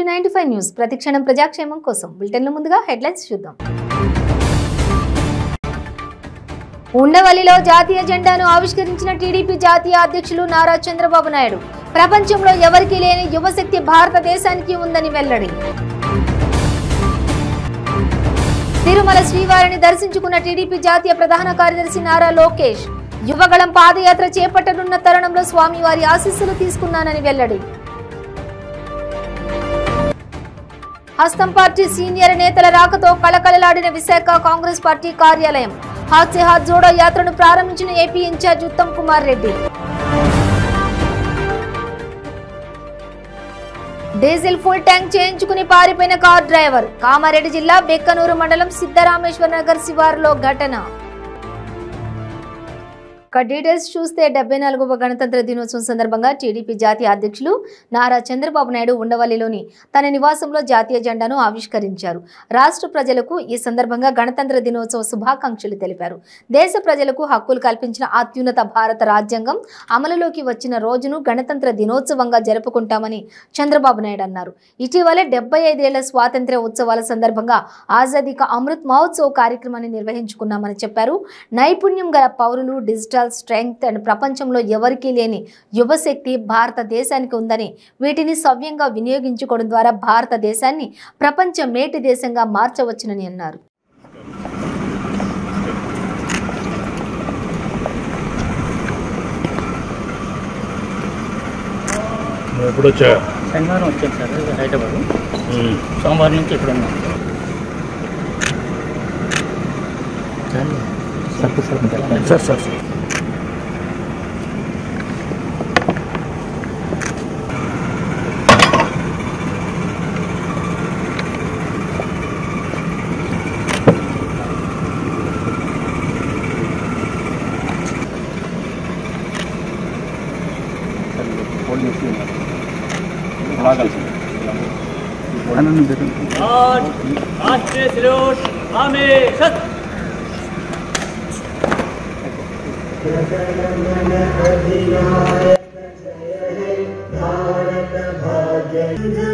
టీవీ95 news ప్రతిక్షణం ప్రజాక్షేమం కోసం బులెటిన్ల ముందుగా హెడ్లైన్స్ చూద్దాం. ఉండవల్లిలో జాతీయ జెండాను ఆవిష్కరించిన టీడీపీ జాతీయ అధ్యక్షులు నారా చంద్రబాబు నాయుడు. ప్రపంచంలో ఎవరికీ లేని యువశక్తి భారతదేశానికి ఉందని వెల్లడి. తిరుమల శ్రీవారిని దర్శించుకున్న టీడీపీ జాతీయ ప్రధాన కార్యదర్శి నారా లోకేష్. యువగళం పాదయాత్ర చేపట్టనున్న తరుణంలో స్వామివారి ఆశీస్సులు తీసుకున్నానని వెల్లడి. హస్తం పార్టీ సీనియర్ నేతల రాకతో కళకళలాడిన విశాఖ కాంగ్రెస్ పార్టీ కార్యాలయం. హాత్ సే హాత్ జోడో యాత్రను ప్రారంభించిన AP incharge Uttam Kumar Reddy. Diesel full tank చేయించుకుని పారిపోయిన కార్ డ్రైవర్. కామారెడ్డి జిల్లా బెక్కనూరు మండలం సిద్ధరామేశ్వర నగర్ శివారులో ఘటన. డీటెయిల్స్ చూస్తే 74వ గణతంత్ర దినోత్సవం సందర్భంగా టీడీపీ జాతీయ అధ్యక్షులు నారా చంద్రబాబు నాయుడు ఉండవల్లిలోని తన నివాసంలో జాతీయ జెండాను ఆవిష్కరించారు. రాష్ట్ర ప్రజలకు ఈ సందర్భంగా గణతంత్ర దినోత్సవ శుభాకాంక్షలు తెలిపారు. దేశ ప్రజలకు హక్కులు కల్పించిన అత్యున్నత భారత రాజ్యాంగం అమలులోకి వచ్చిన రోజును గణతంత్ర దినోత్సవంగా జరుపుకుంటామని చంద్రబాబు నాయుడు అన్నారు. ఇటీవలే 75 ఏళ్ల స్వాతంత్ర్య ఉత్సవాల సందర్భంగా ఆజాదీ కా అమృత్ మహోత్సవ్ కార్యక్రమాన్ని నిర్వహించుకున్నామని చెప్పారు. నైపుణ్యం గల పౌరులు, డిజిటల్ స్ట్రెంగ్త్ అండ్ ప్రపంచంలో ఎవరికీ లేని యువశక్తి భారతదేశానికి ఉందని, వీటిని సవ్యంగా వినియోగించుకోవడం ద్వారా భారతదేశాన్ని ప్రపంచ మేటి దేశంగా మార్చవచ్చునని అన్నారు. శనివారం వచ్చాను సార్ హైదరాబాద్. సోమవారం నుంచి ఇక్కడ ఉన్నాం. సార్ సార్ సార్ राष्ट्रीय सल्यूट हमेशा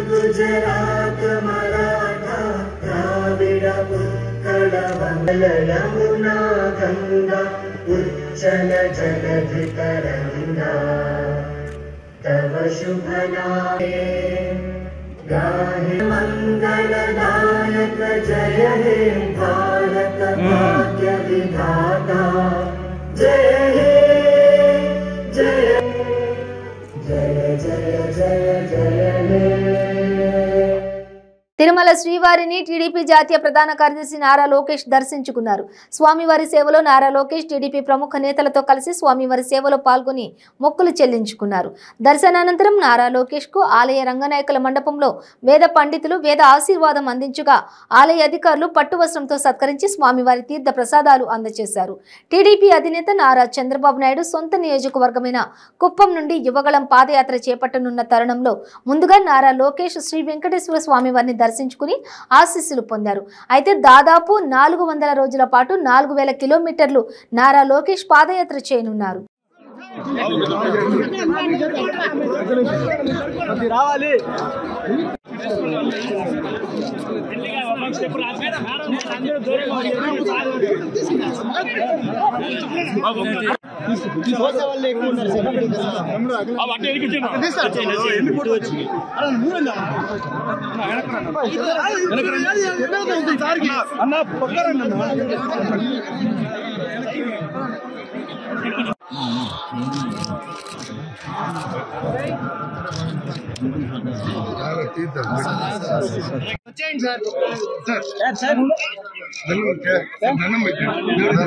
गुजरात मराठा द्राविड़ उत्कल बंग यमुना गंगा उच्चल जलधि तरंगा तव शुभ नामे गाहे मंगलदायक जय हे भारत भाग्य विधाता जय हे जय जय जय जय जय हे. తిరుమల శ్రీవారిని టీడీపీ జాతీయ ప్రధాన కార్యదర్శి నారా లోకేష్ దర్శించుకున్నారు. స్వామివారి సేవలో నారా లోకేష్ టీడీపీ ప్రముఖ నేతలతో కలిసి స్వామివారి సేవలో పాల్గొని మొక్కులు చెల్లించుకున్నారు. దర్శనానంతరం నారా లోకేష్ కు ఆలయ రంగనాయకుల మండపంలో వేద పండితులు వేద ఆశీర్వాదం అందించగా ఆలయ అధికారులు పట్టు వస్త్రంతో సత్కరించి స్వామివారి తీర్థ ప్రసాదాలు అందజేశారు. టీడీపీ అధినేత నారా చంద్రబాబు నాయుడు సొంత నియోజకవర్గమైన కుప్పం నుండి యువగళం పాదయాత్ర చేపట్టనున్న తరుణంలో ముందుగా నారా లోకేష్ శ్రీ వెంకటేశ్వర స్వామివారిని దర్శించుకుని ఆశీస్సులు పొందారు. అయితే దాదాపు 400 రోజుల పాటు 4000 కిలోమీటర్లు నారా లోకేష్ పాదయాత్ర చేయనున్నారు.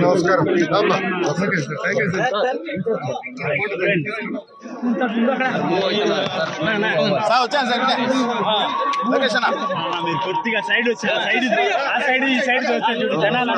నమస్కారం. మీరు కొద్దిగా సైడ్ వచ్చారు. ఆ సైడ్ ఈ సైడ్ వచ్చారు చూడు జనాలు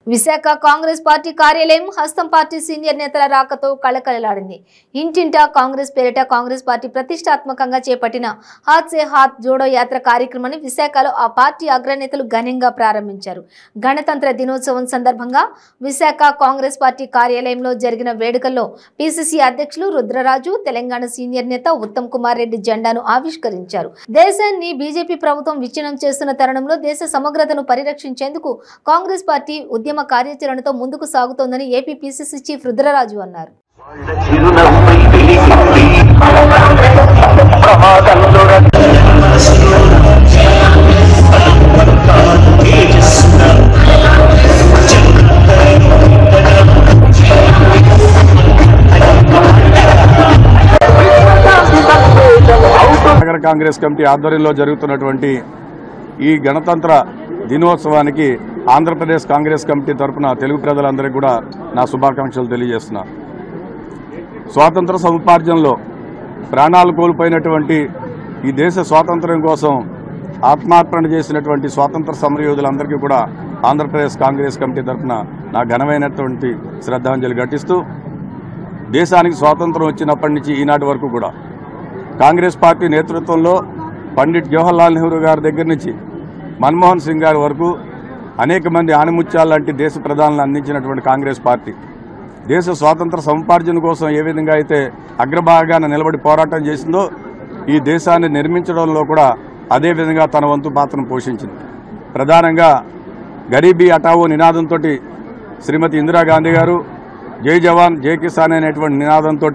విశాఖ కాంగ్రెస్ పార్టీ కార్యాలయం హస్తం పార్టీ సీనియర్ నేతల రాకతో కళకళలాడింది. ఇంటింటా కాంగ్రెస్ పేరిట కాంగ్రెస్ పార్టీ ప్రతిష్టాత్మకంగా చేపట్టిన హాత్ సే హాత్ జోడో యాత్ర కార్యక్రమాన్ని విశాఖలో ఆ పార్టీ అగ్రనేతలు ఘనంగా ప్రారంభించారు. గణతంత్ర దినోత్సవం సందర్భంగా విశాఖ కాంగ్రెస్ పార్టీ కార్యాలయంలో జరిగిన వేడుకల్లో పిసిసి అధ్యక్షులు రుద్రరాజు, తెలంగాణ సీనియర్ నేత ఉత్తమ్ కుమార్ రెడ్డి జెండాను ఆవిష్కరించారు. దేశాన్ని బీజేపీ ప్రభుత్వం విచ్ఛిన్నం చేస్తున్న తరుణంలో దేశ సమగ్రతను పరిరక్షించేందుకు కాంగ్రెస్ పార్టీ ఉద్యమ కార్యాచరణతో ముందుకు సాగుతోందని ఏపీ పిసిసి చీఫ్ రుద్రరాజు అన్నారు. నగర కాంగ్రెస్ కమిటీ ఆధ్వర్యంలో జరుగుతున్నటువంటి ఈ గణతంత్ర దినోత్సవానికి ఆంధ్రప్రదేశ్ కాంగ్రెస్ కమిటీ తరఫున తెలుగు ప్రజలందరికీ కూడా నా శుభాకాంక్షలు తెలియజేస్తున్నాను. స్వాతంత్ర సముపార్జనలో ప్రాణాలు కోల్పోయినటువంటి ఈ దేశ స్వాతంత్ర్యం కోసం ఆత్మార్పణ చేసినటువంటి స్వాతంత్ర సమరయోధులందరికీ కూడా ఆంధ్రప్రదేశ్ కాంగ్రెస్ కమిటీ తరఫున నా ఘనమైనటువంటి శ్రద్ధాంజలి ఘటిస్తూ దేశానికి స్వాతంత్రం వచ్చినప్పటి నుంచి ఈనాటి వరకు కూడా కాంగ్రెస్ పార్టీ నేతృత్వంలో పండిట్ జవహర్లాల్ నెహ్రూ గారి దగ్గర నుంచి మన్మోహన్ సింగ్ గారి వరకు అనేక మంది ఆణిముత్యాల లాంటి దేశ ప్రధానులను అందించినటువంటి కాంగ్రెస్ పార్టీ దేశ స్వాతంత్ర సముపార్జన కోసం ఏ విధంగా అయితే అగ్రభాగాన నిలబడి పోరాటం చేసిందో ఈ దేశాన్ని నిర్మించడంలో కూడా అదే విధంగా తన వంతు పాత్రను పోషించింది. ప్రధానంగా గరీబీ హటావో నినాదంతో శ్రీమతి ఇందిరాగాంధీ గారు, జై జవాన్ జై కిసాన్ అనేటువంటి నినాదంతో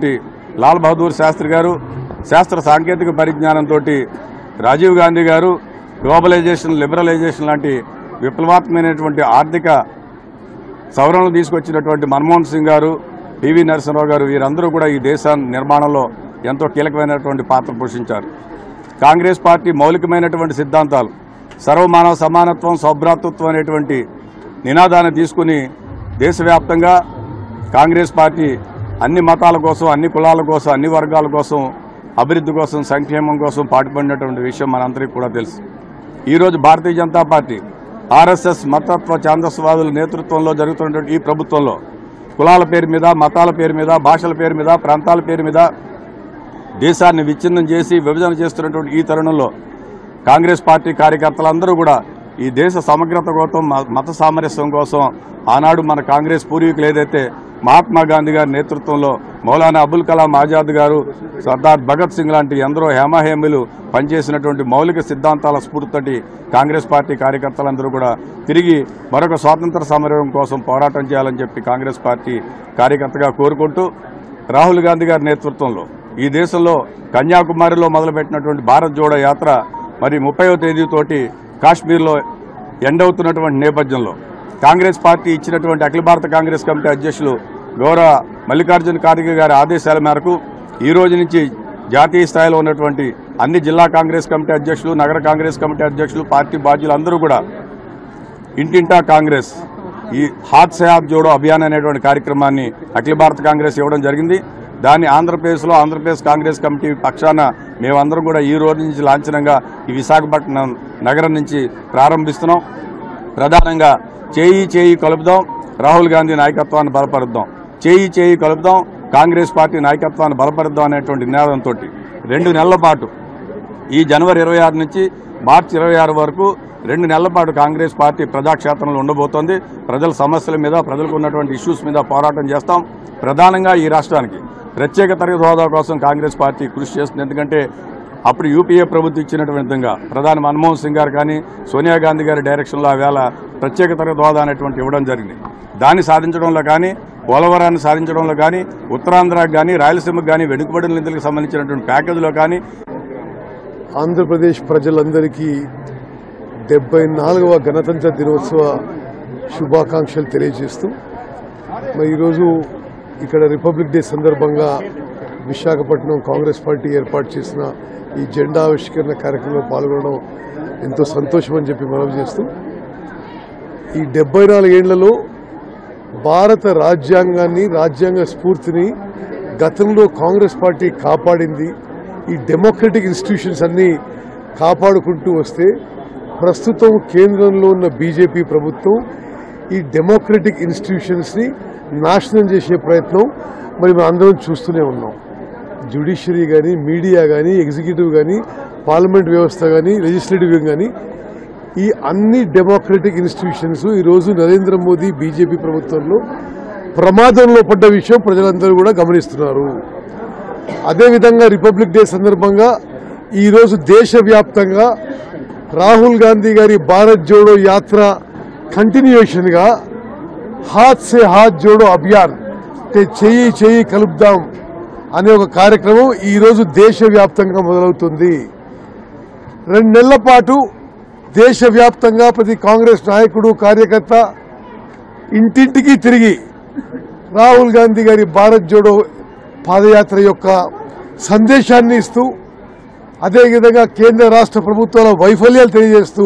లాల్ బహదూర్ శాస్త్రి గారు, శాస్త్ర సాంకేతిక పరిజ్ఞానంతో రాజీవ్ గాంధీ గారు, గ్లోబలైజేషన్ లిబరలైజేషన్ లాంటి విప్లవాత్మకమైనటువంటి ఆర్థిక సవరణలు తీసుకొచ్చినటువంటి మన్మోహన్ సింగ్ గారు, పివి నరసింహరావు గారు వీరందరూ కూడా ఈ దేశ నిర్మాణంలో ఎంతో కీలకమైనటువంటి పాత్ర పోషించారు. కాంగ్రెస్ పార్టీ మౌలికమైనటువంటి సిద్ధాంతాలు సర్వమానవ సమానత్వం, సౌభ్రాతృత్వం అనేటువంటి నినాదాన్ని తీసుకుని దేశవ్యాప్తంగా కాంగ్రెస్ పార్టీ అన్ని మతాల కోసం, అన్ని కులాల కోసం, అన్ని వర్గాల కోసం, అభివృద్ధి కోసం, సంక్షేమం కోసం పాటుపడినటువంటి విషయం మనందరికీ కూడా తెలుసు. ఈరోజు భారతీయ జనతా పార్టీ ఆర్ఎస్ఎస్ మతత్వ ఛాందస్వాదుల నేతృత్వంలో జరుగుతున్నటువంటి ఈ ప్రభుత్వంలో కులాల పేరు మీద, మతాల పేరు మీద, భాషల పేరు మీద, ప్రాంతాల పేరు మీద దేశాన్ని విచ్ఛిన్నం చేసి విభజన చేస్తున్నటువంటి ఈ తరుణంలో కాంగ్రెస్ పార్టీ కార్యకర్తలందరూ కూడా ఈ దేశ సమగ్రత కోసం, మత సామరస్యం కోసం ఆనాడు మన కాంగ్రెస్ పూర్వీకులు ఏదైతే మహాత్మా గాంధీ గారి నేతృత్వంలో మౌలానా అబుల్ కలాం ఆజాద్ గారు, సర్దార్ భగత్ సింగ్ లాంటి ఎందరో హేమహేములు పనిచేసినటువంటి మౌలిక సిద్ధాంతాల స్ఫూర్తితోటి కాంగ్రెస్ పార్టీ కార్యకర్తలందరూ కూడా తిరిగి మరొక స్వాతంత్ర సమరం కోసం పోరాటం చేయాలని చెప్పి కాంగ్రెస్ పార్టీ కార్యకర్తగా కోరుకుంటూ రాహుల్ గాంధీ గారి నేతృత్వంలో ఈ దేశంలో కన్యాకుమారిలో మొదలుపెట్టినటువంటి భారత్ జోడో యాత్ర మరి 30వ తేదీతోటి కాశ్మీర్లో ఎండ్ అవుతున్నటువంటి నేపథ్యంలో కాంగ్రెస్ పార్టీ ఇచ్చినటువంటి అఖిల భారత కాంగ్రెస్ కమిటీ అధ్యక్షులు గౌరవ మల్లికార్జున ఖార్గే గారి ఆదేశాల మేరకు ఈ రోజు నుంచి జాతీయ స్థాయిలో ఉన్నటువంటి అన్ని జిల్లా కాంగ్రెస్ కమిటీ అధ్యక్షులు, నగర కాంగ్రెస్ కమిటీ అధ్యక్షులు, పార్టీ బాధ్యులు అందరూ కూడా ఇంటింటా కాంగ్రెస్ ఈ హాత్ సే హాత్ జోడో అభియాన్ అనేటువంటి కార్యక్రమాన్ని అఖిల భారత కాంగ్రెస్ ఇవ్వడం జరిగింది. దాన్ని ఆంధ్రప్రదేశ్లో ఆంధ్రప్రదేశ్ కాంగ్రెస్ కమిటీ పక్షాన మేమందరం కూడా ఈ రోజు నుంచి లాంఛనంగా ఈ విశాఖపట్నం నగరం నుంచి ప్రారంభిస్తున్నాం. ప్రధానంగా చేయి చేయి కలుపుదాం, రాహుల్ గాంధీ నాయకత్వాన్ని బలపరుద్దాం, చేయి చేయి కలుపుదాం, కాంగ్రెస్ పార్టీ నాయకత్వాన్ని బలపరుద్దాం అనేటువంటి నినాదంతో 2 నెలల పాటు ఈ జనవరి 26 నుంచి మార్చి 26 వరకు 2 నెలల పాటు కాంగ్రెస్ పార్టీ ప్రజాక్షేత్రంలో ఉండబోతోంది. ప్రజల సమస్యల మీద, ప్రజలకు ఉన్నటువంటి ఇష్యూస్ మీద పోరాటం చేస్తాం. ప్రధానంగా ఈ రాష్ట్రానికి ప్రత్యేక తరగతి హోదా కోసం కాంగ్రెస్ పార్టీ కృషి చేస్తుంది. ఎందుకంటే అప్పుడు యూపీఏ ప్రభుత్వం ఇచ్చినటువంటి విధంగా ప్రధాని మన్మోహన్ సింగ్ గారు కానీ, సోనియా గాంధీ గారి డైరెక్షన్లో ఆవేళ ప్రత్యేక తరగతి హోదా అనేటువంటి ఇవ్వడం జరిగింది. దాన్ని సాధించడంలో కానీ, పోలవరాన్ని సాధించడంలో కానీ, ఉత్తరాంధ్రకు కానీ, రాయలసీమకు కానీ, వెనుకబడిన నిధులకు సంబంధించినటువంటి ప్యాకేజీలో కానీ ఆంధ్రప్రదేశ్ ప్రజలందరికీ 74వ గణతంత్ర దినోత్సవ శుభాకాంక్షలు తెలియజేస్తూ మరి ఈరోజు ఇక్కడ రిపబ్లిక్ డే సందర్భంగా విశాఖపట్నం కాంగ్రెస్ పార్టీ ఏర్పాటు చేసిన ఈ జెండా ఆవిష్కరణ కార్యక్రమంలో పాల్గొనడం ఎంతో సంతోషం అని చెప్పి మనవి చేస్తూ ఈ 74 ఏళ్లలో భారత రాజ్యాంగాన్ని, రాజ్యాంగ స్ఫూర్తిని గతంలో కాంగ్రెస్ పార్టీ కాపాడింది. ఈ డెమోక్రటిక్ ఇన్స్టిట్యూషన్స్ అన్నీ కాపాడుకుంటూ వస్తే ప్రస్తుతం కేంద్రంలో ఉన్న బీజేపీ ప్రభుత్వం ఈ డెమోక్రటిక్ ఇన్స్టిట్యూషన్స్ని నాశనం చేసే ప్రయత్నం మరి మనం అందరం చూస్తూనే ఉన్నాం. జ్యుడిషియరీ కానీ, మీడియా కానీ, ఎగ్జిక్యూటివ్ కానీ, పార్లమెంట్ వ్యవస్థ కానీ, లెజిస్లేటివ్ కానీ, ఈ అన్ని డెమోక్రటిక్ ఇన్స్టిట్యూషన్స్ ఈరోజు నరేంద్ర మోదీ బీజేపీ ప్రభుత్వంలో ప్రమాదంలో పడ్డ విషయం ప్రజలందరూ కూడా గమనిస్తున్నారు. అదేవిధంగా రిపబ్లిక్ డే సందర్భంగా ఈరోజు దేశవ్యాప్తంగా రాహుల్ గాంధీ గారి భారత్ జోడో యాత్ర కంటిన్యూషన్గా హాత్ సే హాత్ జోడో అభియాన్ అంటే చేయి చేయి కలుపుదాం అనే ఒక కార్యక్రమం ఈరోజు దేశవ్యాప్తంగా మొదలవుతుంది. 2 నెలల పాటు దేశవ్యాప్తంగా ప్రతి కాంగ్రెస్ నాయకుడు, కార్యకర్త ఇంటింటికి తిరిగి రాహుల్ గాంధీ గారి భారత్ జోడో పాదయాత్ర యొక్క సందేశాన్ని ఇస్తూ, అదేవిధంగా కేంద్ర రాష్ట్ర ప్రభుత్వాల వైఫల్యాలు తెలియజేస్తూ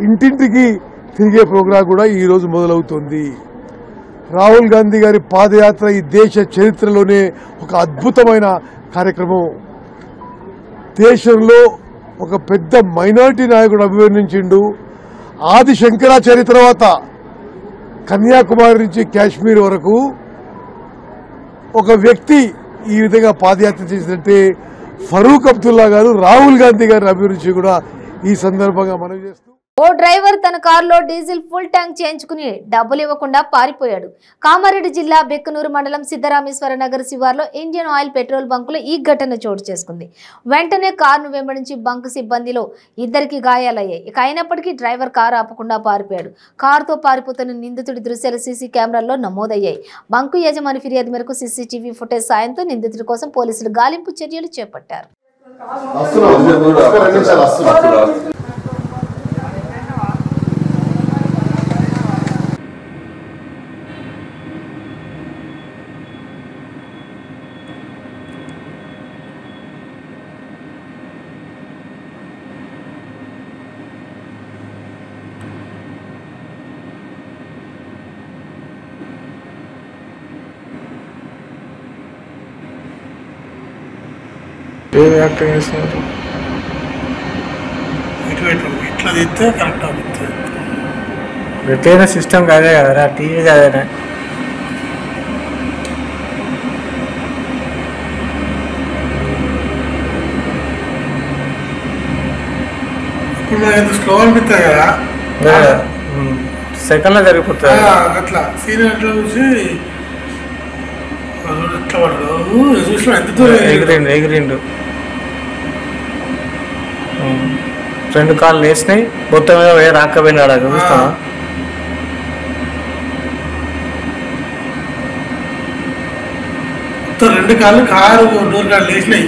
ఇంటింటికి తిరిగే ప్రోగ్రాం కూడా ఈరోజు మొదలవుతుంది. రాహుల్ గాంధీ గారి పాదయాత్ర ఈ దేశ చరిత్రలోనే ఒక అద్భుతమైన కార్యక్రమం. దేశంలో ఒక పెద్ద మైనారిటీ నాయకుడు అభివర్ణించిండు. ఆది శంకరాచార్య తర్వాత కన్యాకుమారి నుంచి కాశ్మీర్ వరకు ఒక వ్యక్తి ఈ విధంగా పాదయాత్ర చేసినట్టే ఫరూక్ అబ్దుల్లా గారు రాహుల్ గాంధీ గారి అభివృద్ధి కూడా ఈ సందర్భంగా మనవి చేస్తూ ఓ డ్రైవర్ తన కారులో డీజిల్ ఫుల్ ట్యాంక్ చేయించుకుని డబ్బులు ఇవ్వకుండా పారిపోయాడు. కామారెడ్డి జిల్లా బెక్కనూరు మండలం సిద్ధరామేశ్వర నగర్ శివార్లో ఇండియన్ ఆయిల్ పెట్రోల్ బంకులో ఈ ఘటన చోటు చేసుకుంది. వెంటనే కారును వెంబడించి బంకు సిబ్బందిలో 2కి గాయాలయ్యాయి. ఇక అయినప్పటికీ డ్రైవర్ కారు ఆపకుండా పారిపోయాడు. కారుతో పారిపోతున్న నిందితుడి దృశ్యాలు సీసీ కెమెరాల్లో నమోదయ్యాయి. బంకు యజమాని ఫిర్యాదు మేరకు సీసీటీవీ ఫుటేజ్ సాయంతో నిందితుడి కోసం పోలీసులు గాలింపు చర్యలు చేపట్టారు. ఏం యాక్టింగ్ చేస్తున్నారు? ఇట్లా తీస్తే కరెక్ట్ అవుతుంది. ఎట్లయినా సిస్టమ్ కాదే కదరా, టీవీ కాదేనా. ఇప్పుడు మనకి స్లో అనిపిస్తుంది కదా, సెకండ్లో జరిగిపోతుంది అట్లా. సీన్ అట్లా చూసి ఎట్లా పడదు చూసిన ఎంత దూరం ఎగిరిండు. 2 కార్లు వేసినాయి, మొత్తం మీద వేరే రాకపోయినాడు. చూస్తావా? మొత్తం 2 కార్లు కారు డోర్ కార్లు వేసినాయి.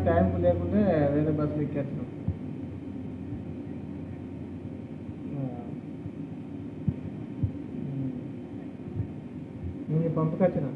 టైంకు లేకుంటే వేరే బస్సులు ఎక్కేస్తాం. నేను పంపుకొచ్చిన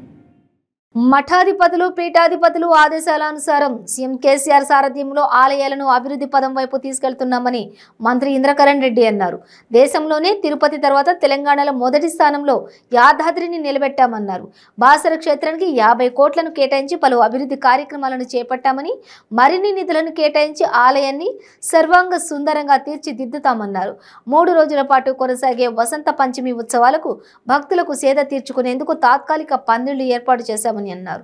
మఠాధిపతులు పీఠాధిపతులు ఆదేశాల అనుసారం సీఎం కేసీఆర్ సారథ్యంలో ఆలయాలను అభివృద్ధి పదం వైపు తీసుకెళ్తున్నామని మంత్రి ఇంద్రకరణ్ రెడ్డి అన్నారు. దేశంలోనే తిరుపతి తర్వాత తెలంగాణలో మొదటి స్థానంలో యాదాద్రిని నిలబెట్టామన్నారు. బాసర క్షేత్రానికి 50 కోట్లను కేటాయించి పలు అభివృద్ధి కార్యక్రమాలను చేపట్టామని, మరిన్ని నిధులను కేటాయించి ఆలయాన్ని సర్వాంగ సుందరంగా తీర్చిదిద్దుతామన్నారు. 3 రోజుల పాటు కొనసాగే వసంత పంచమి ఉత్సవాలకు భక్తులకు సేద తీర్చుకునేందుకు తాత్కాలిక పందిళ్లు ఏర్పాటు చేశామని అన్నారు.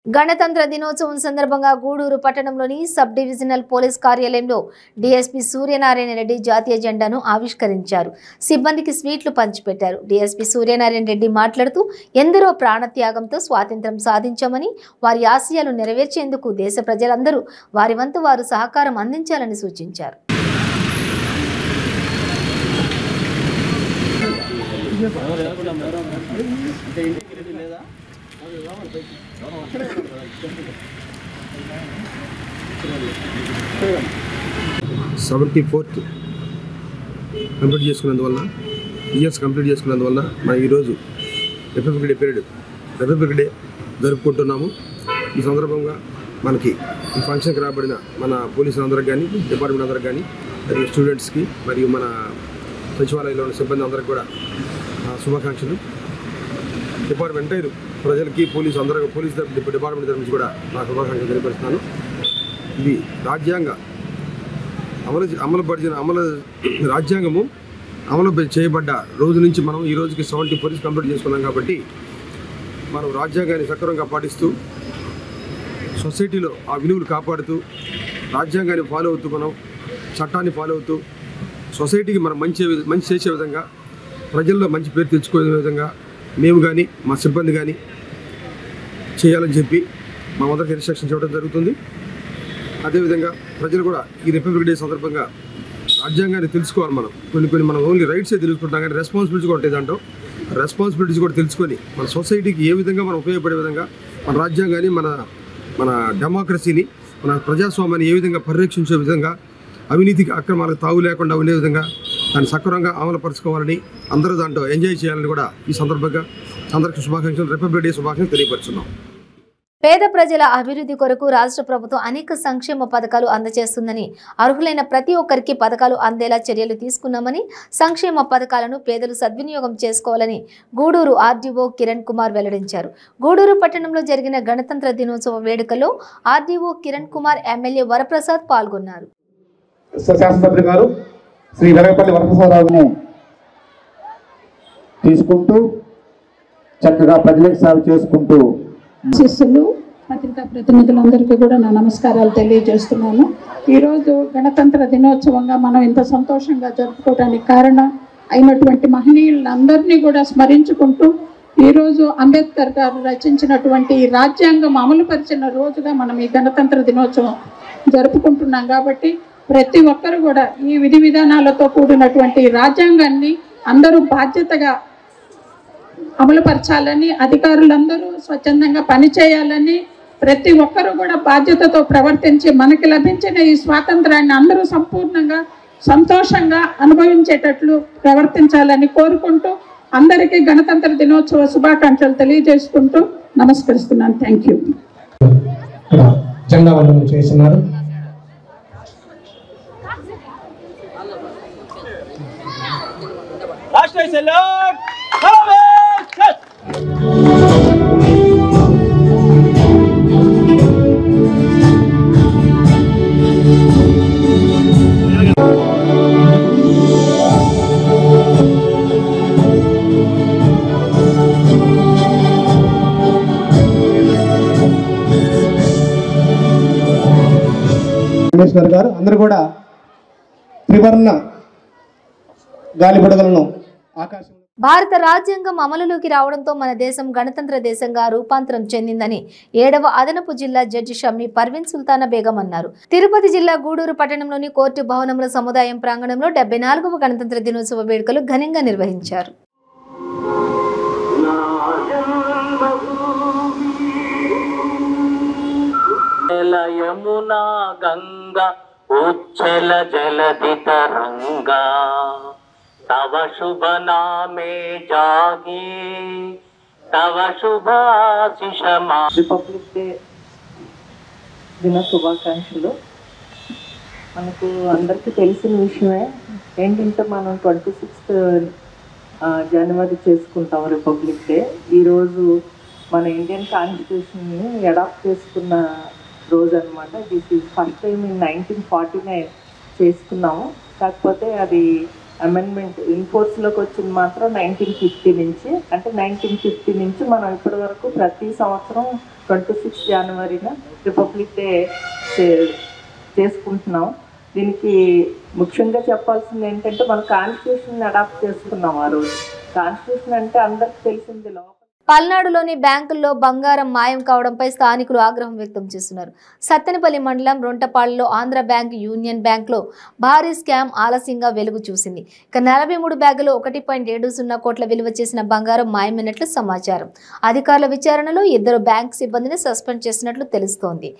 గణతంత్ర దినోత్సవం సందర్భంగా గూడూరు పట్టణంలోని సబ్ డివిజనల్ పోలీస్ కార్యాలయంలో డీఎస్పీ సూర్యనారాయణ రెడ్డి జాతీయ జెండాను ఆవిష్కరించారు. సిబ్బందికి స్వీట్లు పంచిపెట్టారు. డీఎస్పీ సూర్యనారాయణ రెడ్డి మాట్లాడుతూ ఎందరో ప్రాణత్యాగంతో స్వాతంత్ర్యం సాధించామని, వారి ఆశయాలు నెరవేర్చేందుకు దేశ ప్రజలందరూ వారి వంతు వారు సహకారం అందించాలని సూచించారు. కంప్లీట్ చేసుకున్నందువల్ల ఇయర్స్ కంప్లీట్ చేసుకున్నందువల్ల మనం ఈరోజు రిపబ్లిక్ డే జరుపుకుంటున్నాము. ఈ సందర్భంగా మనకి ఈ ఫంక్షన్కి రాబడిన మన పోలీసులందరికి కానీ, డిపార్ట్మెంట్ అందరికి కానీ, మరియు స్టూడెంట్స్కి, మరియు మన సచివాలయంలో ఉన్న సిబ్బంది అందరికి కూడా శుభాకాంక్షలు. డిపార్ట్మెంట్ ఎంటైర్ ప్రజలకి, పోలీస్ డిపార్ట్మెంట్ తరఫు నుంచి కూడా నా శుభాకాంక్షలు తెలియపరుస్తున్నాను. ఇది రాజ్యాంగము అమలు చేయబడ్డ రోజు నుంచి మనం ఈ రోజుకి 74 కంప్లీట్ చేసుకున్నాం. కాబట్టి మనం రాజ్యాంగాన్ని సక్రమంగా పాటిస్తూ, సొసైటీలో ఆ విలువలు కాపాడుతూ, రాజ్యాంగాన్ని ఫాలో అవుతూ, మనం చట్టాన్ని ఫాలో అవుతూ, సొసైటీకి మనం మంచి చేసే విధంగా, ప్రజల్లో మంచి పేరు తెచ్చుకునే విధంగా మేము కానీ, మా సిబ్బంది కానీ చేయాలని చెప్పి మా అందరికీ ఇన్స్ట్రక్షన్స్ ఇవ్వడం జరుగుతుంది. అదేవిధంగా ప్రజలు కూడా ఈ రిపబ్లిక్ డే సందర్భంగా రాజ్యాంగాన్ని తెలుసుకోవాలి. మనం మనం ఓన్లీ రైట్సే తెలుసుకుంటాం, కానీ రెస్పాన్సిబిలిటీస్ కూడా ఉంటాయి. దాంట్లో రెస్పాన్సిబిలిటీస్ కూడా తెలుసుకొని మన సొసైటీకి ఏ విధంగా మనం ఉపయోగపడే విధంగా మన రాజ్యాంగాన్ని, మన డెమోక్రసీని, మన ప్రజాస్వామ్యాన్ని ఏ విధంగా పరిరక్షించే విధంగా, అవినీతికి అక్రమాలకు తావు లేకుండా ఉండే విధంగా దాన్ని సక్రమంగా అమలుపరుచుకోవాలని, అందరూ దాంట్లో ఎంజాయ్ చేయాలని కూడా ఈ సందర్భంగా అందరికీ శుభాకాంక్షలు, రిపబ్లిక్ డే శుభాకాంక్షలు తెలియపరుచున్నాం. పేద ప్రజల అభివృద్ధి కొరకు రాష్ట్ర ప్రభుత్వం అనేక సంక్షేమ పథకాలు అందజేస్తుందని, అర్హులైన ప్రతి ఒక్కరికి పథకాలు అందేలా చర్యలు తీసుకున్నామని, సంక్షేమ పథకాలను పేదలు సద్వినియోగం చేసుకోవాలని గూడూరు ఆర్డీఓ కిరణ్ కుమార్ వెల్లడించారు. గూడూరు పట్టణంలో జరిగిన గణతంత్ర దినోత్సవ వేడుకల్లో ఆర్డీఓ కిరణ్ కుమార్, ఎమ్మెల్యే వరప్రసాద్ పాల్గొన్నారు. శాసనసభ్యులు గారు శ్రీ వెలగపల్లి వరప్రసాదరావుని తీసుకుంటూ చక్కగా ప్రజలకు సేవ చేసుకుంటూ శిష్యులు, పత్రికా ప్రతినిధులందరికీ కూడా నా నమస్కారాలు తెలియజేస్తున్నాను. ఈరోజు గణతంత్ర దినోత్సవంగా మనం ఇంత సంతోషంగా జరుపుకోవడానికి కారణం అయినటువంటి మహనీయులందరినీ కూడా స్మరించుకుంటూ, ఈరోజు అంబేద్కర్ గారు రచించినటువంటి ఈ రాజ్యాంగం అమలుపరిచిన రోజుగా మనం ఈ గణతంత్ర దినోత్సవం జరుపుకుంటున్నాం. కాబట్టి ప్రతి ఒక్కరు కూడా ఈ విధి విధానాలతో కూడినటువంటి రాజ్యాంగాన్ని అందరూ బాధ్యతగా అమలుపరచాలని, అధికారులందరూ స్వచ్ఛందంగా పనిచేయాలని, ప్రతి ఒక్కరూ కూడా బాధ్యతతో ప్రవర్తించి మనకి లభించిన ఈ స్వాతంత్రాన్ని అందరూ సంపూర్ణంగా సంతోషంగా అనుభవించేటట్లు ప్రవర్తించాలని కోరుకుంటూ అందరికీ గణతంత్ర దినోత్సవ శుభాకాంక్షలు తెలియజేసుకుంటూ నమస్కరిస్తున్నాను. Thank you. జెండా వందనం చేస్తున్నారు. కమిషనర్ గారు అందరూ కూడా త్రివర్ణ గాలిపడగలను ఆకాశం భారత రాజ్యాంగం అమలులోకి రావడంతో మన దేశం గణతంత్ర దేశంగా రూపాంతరం చెందిందని 7వ అదనపు జిల్లా జడ్జి షమ్మి పర్వీన్ సుల్తానా బేగం అన్నారు. తిరుపతి జిల్లా గూడూరు పట్టణంలోని కోర్టు భవనంలో సముదాయం ప్రాంగణంలో 74వ గణతంత్ర దినోత్సవ వేడుకలు ఘనంగా నిర్వహించారు. యమునా గంగా ఉచ్చల జలధి తరంగా तव शुभ नामे जागी तव शुभाशिषमा రిపబ్లిక్ డే దిన శుభాకాంక్షలు. మనకు అందరికీ తెలిసిన విషయమే ఏంటంటే మనం 26th జనవరి చేసుకుంటాం రిపబ్లిక్ డే. ఈరోజు మన ఇండియన్ కాన్స్టిట్యూషన్ని అడాప్ట్ చేసుకున్న రోజు అనమాట. This is first time in 1949 చేసుకున్నాము. కాకపోతే అది అమెండ్మెంట్ ఇన్ఫోర్స్లోకి వచ్చింది మాత్రం 1950 నుంచి. అంటే 1950 నుంచి మనం ఇప్పటి వరకు ప్రతి సంవత్సరం 26 జనవరిన రిపబ్లిక్ డే చేసుకుంటున్నాం. దీనికి ముఖ్యంగా చెప్పాల్సింది ఏంటంటే మన కాన్స్టిట్యూషన్ అడాప్ట్ చేసుకున్నాం ఆ రోజు. కాన్స్టిట్యూషన్ అంటే అందరికి తెలిసింది. పల్నాడులోని బ్యాంకుల్లో బంగారం మాయం కావడంపై స్థానికులు ఆగ్రహం వ్యక్తం చేస్తున్నారు. సత్తెనపల్లి మండలం రొంటపాడులో ఆంధ్ర బ్యాంక్, యూనియన్ బ్యాంక్లో భారీ స్కామ్ ఆలస్యంగా వెలుగు చూసింది. ఇక 43 బ్యాగులు 1.70 కోట్ల విలువ చేసిన బంగారం మాయమైనట్లు సమాచారం. అధికారుల విచారణలో 2 బ్యాంక్ సిబ్బందిని సస్పెండ్ చేసినట్లు తెలుస్తోంది.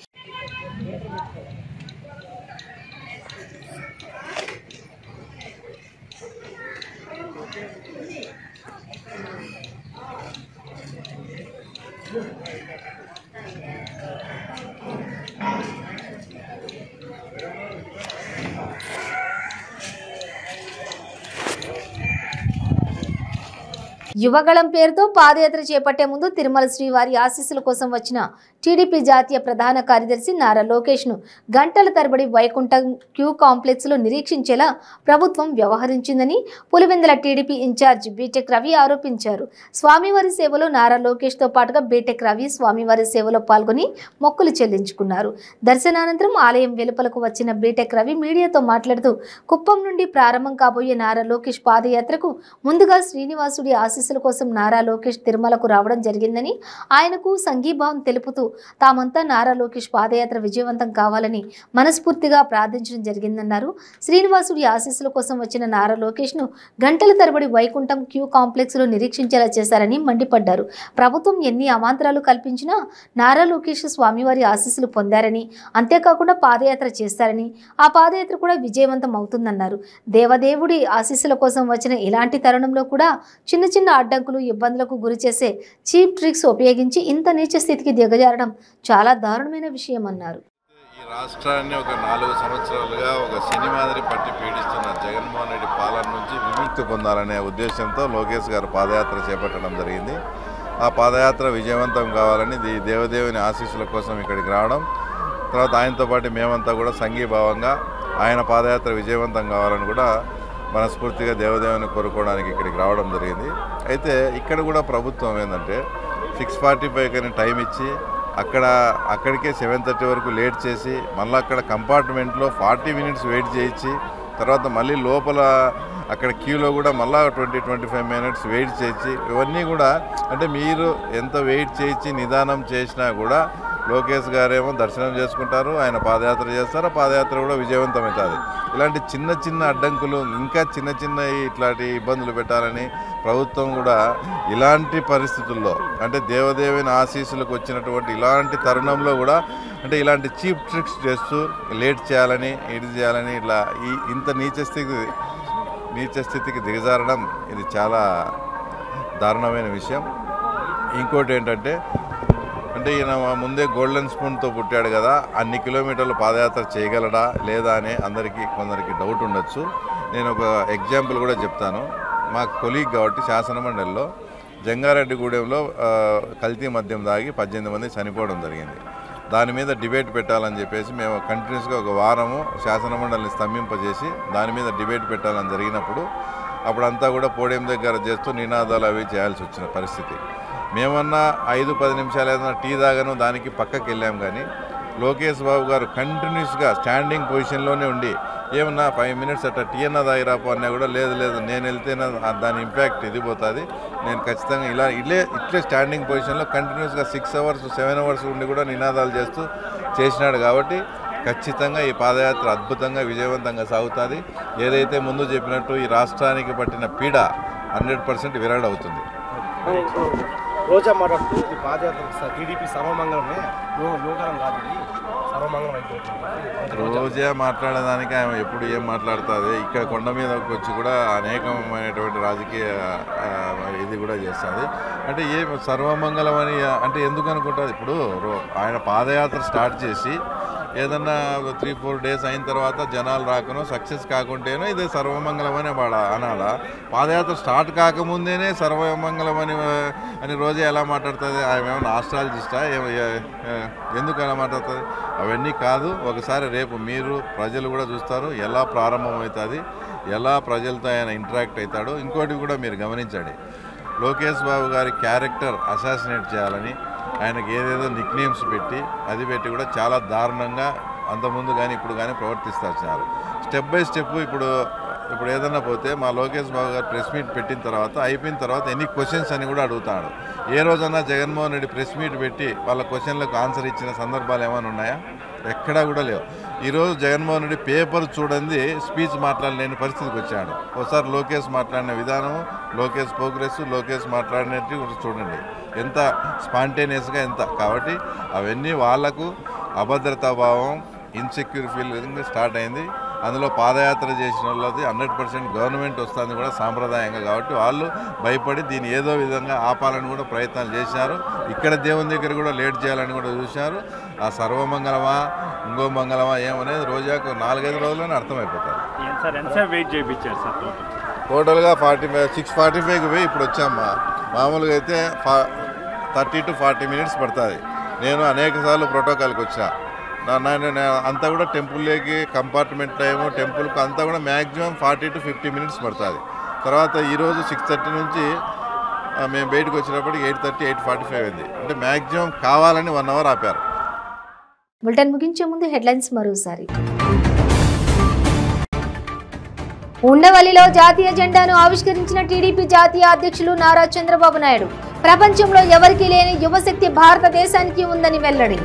యువగళం పేరుతో పాదయాత్ర చేపట్టే ముందు తిరుమల శ్రీవారి ఆశీస్సుల కోసం వచ్చిన టీడీపీ జాతీయ ప్రధాన కార్యదర్శి నారా లోకేష్ ను గంటల తరబడి వైకుంఠం క్యూ కాంప్లెక్స్ లో నిరీక్షించేలా ప్రభుత్వం వ్యవహరించిందని Pulivendula TDP in charge BTech Ravi ఆరోపించారు. స్వామివారి సేవలో నారా లోకేష్ తో పాటుగా బీటెక్ రవి స్వామివారి సేవలో పాల్గొని మొక్కులు చెల్లించుకున్నారు. దర్శనానంతరం ఆలయం వెలుపలకు వచ్చిన బీటెక్ రవి మీడియాతో మాట్లాడుతూ కుప్పం నుండి ప్రారంభం కాబోయే నారా లోకేష్ పాదయాత్రకు ముందుగా శ్రీనివాసుడి ఆశీస్సుల కోసం నారా లోకేష్ తిరుమలకు రావడం జరిగిందని, ఆయనకు సంఘీభావం తెలుపుతూ తామంతా నారా లోకేష్ పాదయాత్ర విజయవంతం కావాలని మనస్ఫూర్తిగా ప్రార్థించడం జరిగిందన్నారు. శ్రీనివాసుడి ఆశీస్సుల కోసం వచ్చిన నారా లోకేష్ ను గంటల తరబడి వైకుంఠం క్యూ కాంప్లెక్స్ లో నిరీక్షించేలా చేశారని మండిపడ్డారు. ప్రభుత్వం ఎన్ని అవాంతరాలు కల్పించినా నారా లోకేష్ స్వామివారి ఆశీస్సులు పొందారని, అంతేకాకుండా పాదయాత్ర చేస్తారని, ఆ పాదయాత్ర కూడా విజయవంతం అవుతుందన్నారు. దేవదేవుడి ఆశీస్సుల కోసం వచ్చిన ఇలాంటి తరుణంలో కూడా చిన్న చిన్న అడ్డంకులు, ఇబ్బందులకు గురి చేసే చీప్ ట్రిక్స్ ఉపయోగించి ఇంత నీచ స్థితికి దిగజారడం చాలా దారుణమైన విషయం అన్నారు. ఈ రాష్ట్రాన్ని ఒక 4 సంవత్సరాలుగా ఒక సినిమాదిరి పట్టి పీడిస్తున్న జగన్మోహన్ రెడ్డి పాలన నుంచి విముక్తి పొందాలనే ఉద్దేశంతో లోకేష్ గారు పాదయాత్ర చేపట్టడం జరిగింది. ఆ పాదయాత్ర విజయవంతం కావాలని దేవదేవుని ఆశీస్సుల కోసం ఇక్కడికి రావడం, తర్వాత ఆయనతో పాటు మేమంతా కూడా సంఘీభావంగా ఆయన పాదయాత్ర విజయవంతం కావాలని కూడా మనస్ఫూర్తిగా దేవదేవుని కోరుకోవడానికి ఇక్కడికి రావడం జరిగింది. అయితే ఇక్కడ కూడా ప్రభుత్వం ఏంటంటే 6:45 కానీ టైం ఇచ్చి అక్కడికే 7:30 వరకు లేట్ చేసి మళ్ళీ అక్కడ కంపార్ట్మెంట్లో 40 మినిట్స్ వెయిట్ చేయించి తర్వాత మళ్ళీ లోపల అక్కడ క్యూలో కూడా మళ్ళీ 20-25 మినిట్స్ వెయిట్ చేయించి ఇవన్నీ కూడా అంటే మీరు ఎంత వెయిట్ చేయించి నిదానం చేసినా కూడా లోకేష్ గారేమో దర్శనం చేసుకుంటారు, ఆయన పాదయాత్ర చేస్తారు, ఆ పాదయాత్ర కూడా విజయవంతమవుతుంది. ఇలాంటి చిన్న చిన్న అడ్డంకులు ఇంకా చిన్న చిన్న ఇట్లాంటి ఇబ్బందులు పెట్టాలని ప్రభుత్వం కూడా ఇలాంటి పరిస్థితుల్లో అంటే దేవదేవుని ఆశీస్సులకు వచ్చినటువంటి ఇలాంటి తరుణంలో కూడా అంటే ఇలాంటి చీప్ ట్రిక్స్ చేస్తూ లేట్ చేయాలని ఇది చేయాలని ఇట్లా ఇంత నీచ స్థితికి దిగజారడం ఇది చాలా దారుణమైన విషయం. ఇంకోటి ఏంటంటే అంటే ఈయన ముందే గోల్డెన్ స్పూన్తో పుట్టాడు కదా, అన్ని కిలోమీటర్లు పాదయాత్ర చేయగలడా లేదా అని కొందరికి డౌట్ ఉండొచ్చు. నేను ఒక ఎగ్జాంపుల్ కూడా చెప్తాను. మా కొలీగ్ కాబట్టి శాసనమండలిలో జంగారెడ్డిగూడెంలో కల్తీ మద్యం దాగి 18 మంది చనిపోవడం జరిగింది. దాని మీద డిబేట్ పెట్టాలని చెప్పేసి మేము కంటిన్యూస్గా ఒక వారము శాసనమండలిని స్తంభింపజేసి దాని మీద డిబేట్ పెట్టాలని జరిగినప్పుడు అప్పుడంతా కూడా పోడియం దగ్గర చేస్తూ నినాదాలు అవి చేయాల్సి వచ్చిన పరిస్థితి. మేమన్నా 5-10 నిమిషాలు ఏదైనా టీ తాగను దానికి పక్కకి వెళ్ళాం, కానీ లోకేష్ బాబు గారు కంటిన్యూస్గా స్టాండింగ్ పొజిషన్లోనే ఉండి ఏమన్నా 5 మినిట్స్ అట్లా టీ అన్న తాగిరాపో అన్నా కూడా లేదు నేను వెళ్తేనే దాని ఇంపాక్ట్ ఇది పోతుంది, నేను ఖచ్చితంగా ఇట్లే స్టాండింగ్ పొజిషన్లో కంటిన్యూస్గా 6 అవర్స్ 7 అవర్స్ ఉండి కూడా నినాదాలు చేసినాడు. కాబట్టి ఖచ్చితంగా ఈ పాదయాత్ర అద్భుతంగా విజయవంతంగా సాగుతుంది. ఏదైతే ముందు చెప్పినట్టు ఈ రాష్ట్రానికి పట్టిన పీడ 100% విరగడవుతుంది. రోజా మాట్లాడుతూ ఈ పాదయాత్ర టీడీపీ సర్వమంగళమే, యోగరం కాదు, సర్వమంగళం అయిపోతుంది. రోజా మాట్లాడడానికి ఆమె ఎప్పుడు ఏం మాట్లాడుతుంది, ఇక్కడ కొండ మీదకి వచ్చి కూడా అనేకమైనటువంటి రాజకీయ ఇది కూడా చేస్తుంది. అంటే ఏ సర్వమంగళం అని అంటే ఎందుకు అనుకుంటుంది? ఇప్పుడు ఆయన పాదయాత్ర స్టార్ట్ చేసి ఏదన్నా 3-4 డేస్ అయిన తర్వాత జనాలు రాకనో సక్సెస్ కాకుంటేనో ఇదే సర్వమంగళం అని అనాలా? పాదయాత్ర స్టార్ట్ కాకముందేనే సర్వమంగళం అని రోజే ఎలా మాట్లాడుతుంది? ఆమె ఏమైనా ఆస్ట్రాలజిస్టా? ఎందుకు అలా మాట్లాడుతుంది? అవన్నీ కాదు. ఒకసారి రేపు మీరు ప్రజలు కూడా చూస్తారు ఎలా ప్రారంభమవుతుంది, ఎలా ప్రజలతో ఆయన ఇంటరాక్ట్ అవుతాడో. ఇంకోటి కూడా మీరు గమనించండి, లోకేష్ బాబు గారి క్యారెక్టర్ అసాసినేట్ చేయాలని ఆయనకి ఏదేదో నిక్ నేమ్స్ పెట్టి కూడా చాలా దారుణంగా అంతకుముందు కానీ ఇప్పుడు కానీ ప్రవర్తిస్తూ వచ్చినారు. స్టెప్ బై స్టెప్ ఇప్పుడు ఏదన్నా పోతే మా లోకేష్ బాబు గారు ప్రెస్ మీట్ పెట్టిన తర్వాత అయిపోయిన తర్వాత ఎన్ని క్వశ్చన్స్ అని కూడా అడుగుతాడు. ఏ రోజన్నా జగన్మోహన్ రెడ్డి ప్రెస్ మీట్ పెట్టి వాళ్ళ క్వశ్చన్లకు ఆన్సర్ ఇచ్చిన సందర్భాలు ఏమైనా ఉన్నాయా? ఎక్కడా కూడా లేవు. ఈరోజు జగన్మోహన్ రెడ్డి పేపర్ చూడండి స్పీచ్ మాట్లాడలేని పరిస్థితికి వచ్చాడు. ఒకసారి లోకేష్ మాట్లాడిన విధానం, లోకేష్ ప్రోగ్రెస్, లోకేష్ మాట్లాడినట్టు చూడండి ఎంత స్పాంటేనియస్గా ఎంత. కాబట్టి అవన్నీ వాళ్లకు అభద్రతా భావం, ఇన్సెక్యూర్ ఫీలింగ్ స్టార్ట్ అయింది. అందులో పాదయాత్ర చేసిన వాళ్ళది 100% గవర్నమెంట్ వస్తుంది కూడా సాంప్రదాయంగా. కాబట్టి వాళ్ళు భయపడి దీన్ని ఏదో విధంగా ఆపాలని కూడా ప్రయత్నాలు చేశారు. ఇక్కడ దేవుని దగ్గర కూడా లేట్ చేయాలని కూడా చూశారు. ఆ సర్వమంగళమా ఇంకో మంగళమా ఏమనేది రోజాకు 4-5 రోజుల్లోనే అర్థమైపోతారు. టోటల్గా 6:45కి పోయి ఇప్పుడు వచ్చామ్మా. మామూలుగా అయితే 30 to 40 మినిట్స్ పడుతుంది. నేను అనేక సార్లు ప్రోటోకాల్కి వచ్చా. అంతా కూడా టెంపుల్లోకి కంపార్ట్మెంట్ టైము టెంపుల్కి అంతా కూడా మ్యాక్సిమం 40 to 50 మినిట్స్ పడుతుంది. తర్వాత ఈరోజు 6:30 నుంచి మేము బయటకు వచ్చినప్పటికి 8:30, 8:45 అయింది. అంటే మ్యాక్సిమం కావాలని 1 అవర్ ఆపారు. బులెటిన్ ముగించే ముందు హెడ్లైన్స్ మరోసారి. ఉండవల్లిలో జాతీయ జెండాను ఆవిష్కరించిన టీడీపీ జాతీయ అధ్యక్షులు నారా చంద్రబాబు నాయుడు. ప్రపంచంలో ఎవరికీ లేని యువశక్తి భారతదేశానికి ఉందని వెల్లడి.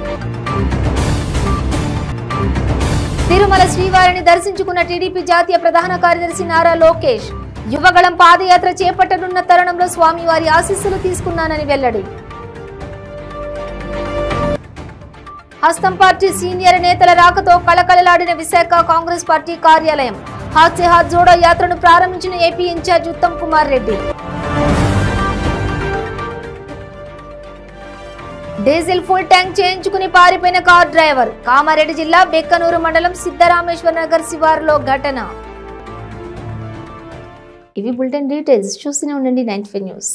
తిరుమల శ్రీవారిని దర్శించుకున్న టీడీపీ జాతీయ ప్రధాన కార్యదర్శి నారా లోకేష్. యువగళం పాదయాత్ర చేపట్టనున్న తరుణంలో స్వామివారి ఆశీస్సులు తీసుకున్నానని వెల్లడి. హస్తం పార్టీ సీనియర్ నేతల రాకతో కళకళలాడిన విశాఖ కాంగ్రెస్ పార్టీ కార్యాలయం. హాత్ సే హాత్ జోడో యాత్రను ప్రారంభించిన AP incharge Uttam Kumar Reddy. Diesel full tank చేయించుకుని పారిపోయిన కార్ డ్రైవర్. కామారెడ్డి జిల్లా బెక్కనూరు మండలం సిద్ధరామేశ్వర్ నగర్ శివారులో ఘటన. ఇవి బులెటిన్ డీటెయిల్స్. చూస్తూనే ఉండండి 95 న్యూస్.